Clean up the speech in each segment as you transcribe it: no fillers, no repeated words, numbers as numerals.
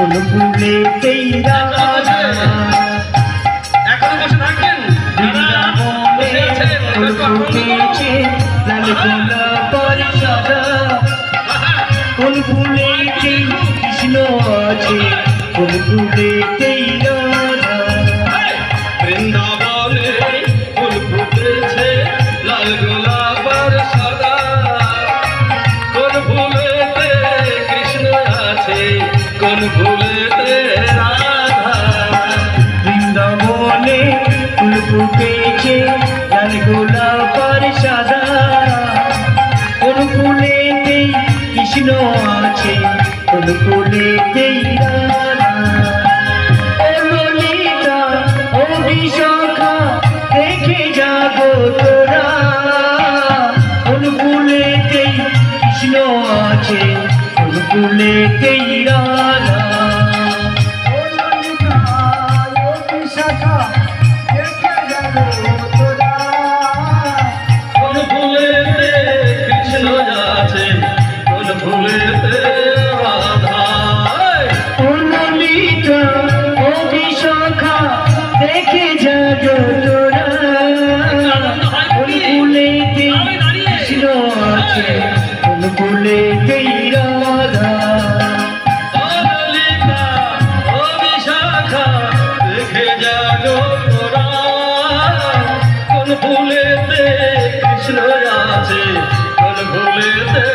কোন ফুলেতেই রাধা এখন বসে থাকেন ফুল ফুটেছে লাল গোলাপের সাদা কোন ফুলেতে কৃষ্ণ আছে কোন ফুলেতেই রাধা বৃন্দাবনে ফুল ফুটেছে লাল গোলাপের সাদা কোন ফুলেতে কৃষ্ণ আছে কোন ফুলেতে রাধা বৃন্দাবনে ফুল ফুটেছে লাল গোলাপের সাদা কোন ফুলেতেই কৃষ্ণ আছে কোন ফুলেতেই রাধা ও ললিতা ও বিশাখা দেখে যাবো তোরা কোন ফুলেতেই কৃষ্ণ আছে কোন ফুলেতেই রাধা কোন ফুলেতে কৃষ্ণ আছে কোন ফুলেতে রাধা ও ললিতা ও বিশাখা দেখে যাবো তোরা কোন ফুলেতেই কৃষ্ণ আছে কোন ফুলেতেই রাধা ও ললিতা ও বিশাখা দেখে জাগো তোরা কোন ফুলেতে কৃষ্ণ আছে কোন ফুলেতে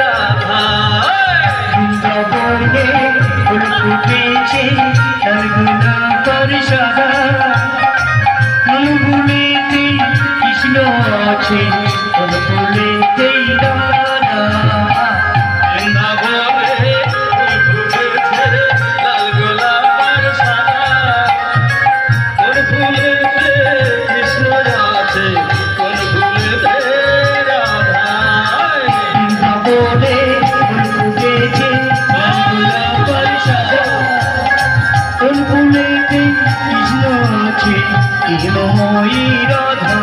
রাধা বৃন্দাবনে ফুল ফুটেছে লাল গোলাপের সাদা কোন ফুলেতে কৃষ্ণ আছে কোন ফুলেতেই রাধা বৃন্দাবনে ফুল ফুটেছে লাল গোলাপের সাদা কোন ফুলেতে কৃষ্ণ আছে কোন ফুলেতে রাধা বৃন্দাবনে ফুল ফুটেছে লাল গোলাপের সাদা কোন ফুলেতে কৃষ্ণ আছে কৃষ্ণময়ী রাধা